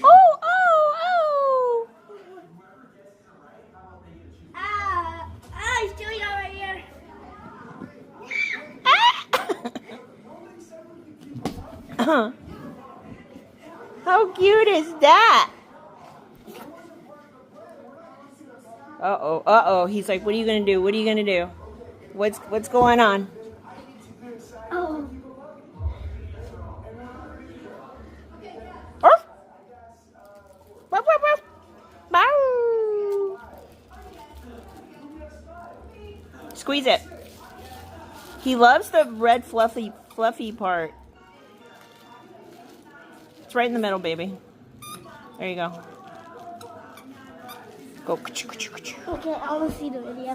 Oh, oh, oh! He's doing it right here. How cute is that? Uh-oh, uh-oh. He's like, what are you going to do? What are you going to do? What's going on? Oh. Arf! Ruff, ruff, ruff. Bow. Squeeze it. He loves the red fluffy part. It's right in the middle, baby. There you go. Go. Okay, I want to see the video.